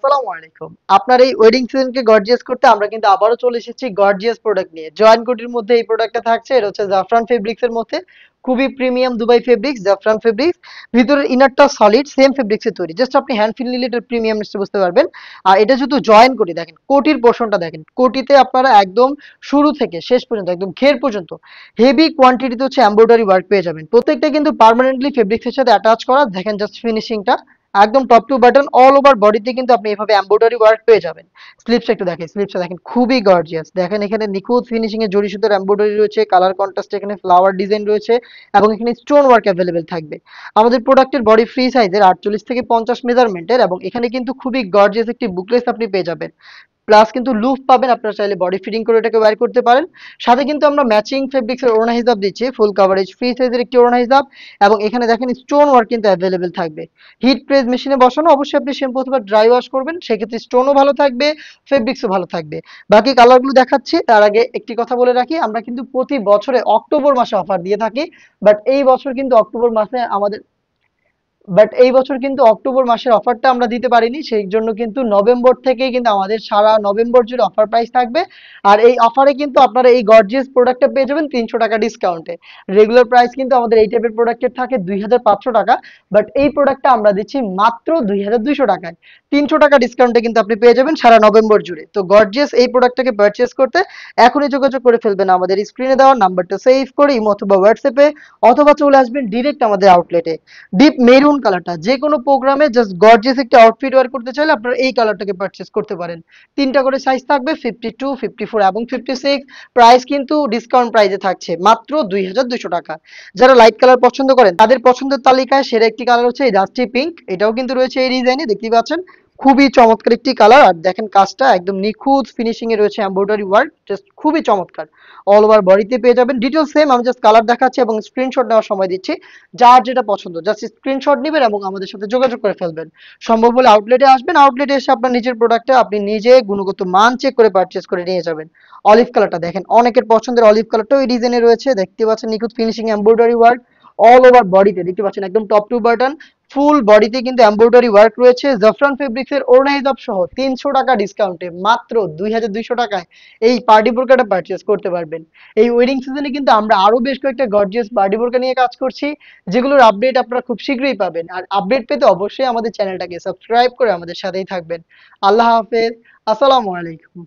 আসসালামু আলাইকুম। আপনার এই ওয়েডিং সিজনকে গর্জিয়াস করতে আমরা কিন্তু আবারও চলে এসেছি গর্জিয়াস প্রোডাক্ট নিয়ে। জয়েন্ট কোটির মধ্যে এই প্রোডাক্টটা থাকছে। এটা হচ্ছে জাফরান ফেব্রিক্স এর মধ্যে। খুবই প্রিমিয়াম দুবাই ফেব্রিক্স, জাফরান ফেব্রিক্স। ভিতরের ইনারটা সলিড সেম ফেব্রিক্স এর তৈরি। জাস্ট আপনি হ্যান্ড ফিল নিলে এটার প্রিমিয়ামনেসটা বুঝতে পারবেন। আর এটা যেহেতু জয়েন্ট কোটি দেখেন, কোটির পোরশনটা দেখেন। কোটিতে আপনারা একদম শুরু থেকে শেষ পর্যন্ত একদম ঘের পর্যন্ত হেভি কোয়ান্টিটিতে হচ্ছে এমব্রয়ডারি ওয়ার্ক পেয়ে যাবেন। প্রত্যেকটা কিন্তু পার্মানেন্টলি ফেব্রিক্স এর সাথে অ্যাটাচ করা। দেখেন জাস্ট ফিনিশিংটা। একদম top to button all over বডিতে কিন্তু আপনি এভাবে এমব্রয়ডারি ওয়ার্ক পেয়ে যাবেন। স্লিপস একটু দেখেন, স্লিপসটা দেখেন খুবই গর্জিয়াস। দেখেন এখানে নিখুঁত ফিনিশিং এ জরি সুতার এমব্রয়ডারি রয়েছে, কালার কন্ট্রাস্ট এখানে ফ্লাওয়ার ডিজাইন রয়েছে এবং এখানে স্টোন ওয়ার্ক অ্যাভেলেবেল থাকবে। আমাদের প্রোডাক্টের বডি ফ্রি সাইজের 48 থেকে 50 মেজারমেন্টের এবং এখানে কিন্তু খুবই গর্জিয়াস একটি বুকলেস আপনি পেয়ে যাবেন। প্লাস কিন্তু লুফ পাবেন, আপনারা চাইলে বডি ফিটিং করে এটাকে ওয়্যার করতে পারেন। সাথে কিন্তু আমরা ম্যাচিং ফেব্রিক্স এর ওড়না হিজাব দিচ্ছি, ফুল কভারেজ ফ্রি সাইজের একটি ওড়না হিজাব এবং এখানে দেখেন স্টোন ওয়ার্ক কিন্তু অ্যাভেলেবেল থাকবে। হিট প্রেস মেশিনে বসানো, অবশ্যই আপনি শ্যাম্পু অথবা ড্রাই ওয়াশ করবেন, সেক্ষেত্রে স্টোনও ভালো থাকবে, ফেব্রিক্সও ভালো থাকবে। বাকি কালারগুলো দেখাচ্ছি তার আগে একটি কথা বলে রাখি, আমরা কিন্তু প্রতি বছরে অক্টোবর মাসে অফার দিয়ে থাকি। বাট এই বছর কিন্তু অক্টোবর মাসে আমাদের এই বছর কিন্তু অক্টোবর মাসের অফারটা আমরা দিতে পারিনি, সেই জন্য কিন্তু নভেম্বর থেকেই কিন্তু আমাদের সারা নভেম্বর জুড়ে অফার প্রাইস থাকবে। আর এই অফারে কিন্তু আপনারা এই গর্জিয়াস প্রোডাক্টটা পেয়ে যাবেন 300 টাকা ডিসকাউন্টে। রেগুলার প্রাইস কিন্তু আমাদের এই টাইপের প্রোডাক্টের থাকে 2500 টাকা, বাট এই প্রোডাক্টটা আমরা দিচ্ছি মাত্র 2200 টাকায়। 300 টাকা ডিসকাউন্টে কিন্তু আপনি পেয়ে যাবেন সারা নভেম্বর জুড়ে। তো গর্জিয়াস এই প্রোডাক্টটাকে পারচেস করতে এখনই যোগাযোগ করে ফেলবেন আমাদের স্ক্রিনে দেওয়া নাম্বারটা সেভ করে ইমো অথবা হোয়াটসঅ্যাপে, অথবা চলে আসবেন ডিরেক্ট আমাদের আউটলেটে। ডিপ মেরুন কালারটা যে কোনো প্রোগ্রামে জাস্ট গর্জিয়াস একটা আউটফিট ওয়্যার করতে চাইলে আপনারা এই কালারটাকে পারচেস করতে পারেন। তিনটা করে সাইজ থাকবে, 52, 54 এবং 56। প্রাইস কিন্তু ডিসকাউন্ট প্রাইসে থাকছে মাত্র 2200 টাকা। যারা লাইট কালার পছন্দ করেন তাদের পছন্দের তালিকায় সেরা একটি কালার হচ্ছে এই ডাস্টি পিঙ্ক। এটাও কিন্তু রয়েছে এই ডিজাইনে, দেখতেই পাচ্ছেন খুবই চমৎকার একটি কালার। আর দেখেন কাজটা একদম নিখুঁত ফিনিশিং এ রয়েছে, এমব্রয়ডারি ওয়ার্ক জাস্ট খুবই চমৎকার। অল ওভার বডিতে পেয়ে যাবেন। ডিটেলস সেম, আমি জাস্ট কালার দেখাচ্ছি এবং স্ক্রিনশট নেওয়ার সময় দিচ্ছি। যার যেটা পছন্দ জাস্ট স্ক্রিনশট নেবেন এবং আমাদের সাথে যোগাযোগ করে ফেলবেন। সম্ভব হলে আউটলেটে আসবেন, আউটলেটে এসে আপনার নিজের প্রোডাক্টটা আপনি নিজে গুণগত মান চেক করে পারচেজ করে নিয়ে যাবেন। অলিভ কালারটা দেখেন, অনেকের পছন্দের অলিভ কালারটাও এই ডিজাইনে রয়েছে, দেখতে পাচ্ছেন নিখুঁত finishing embroidery work all over বডিতে, দেখতে পাচ্ছেন একদম টপ টু বাটন ফুল বডিতে কিন্তু এমব্রয়ডারি ওয়ার্ক রয়েছে। জাফরান ফেব্রিক্স এর ওড়না হিজাব সহ 300 টাকা ডিসকাউন্টে মাত্র 2200 টাকায় এই পার্টি বোরকাটা পারচেজ করতে পারবেন। এই ওয়েডিং সিজনে কিন্তু আমরা আরো বেশ কয়েকটা গর্জিয়াস পার্টি বোরকা নিয়ে কাজ করছি, যেগুলোর আপডেট আপনারা খুব শীঘ্রই পাবেন। আর আপডেট পেতে অবশ্যই আমাদের চ্যানেলটাকে সাবস্ক্রাইব করে আমাদের সাথেই থাকবেন। আল্লাহ হাফেজ, আসসালামু আলাইকুম।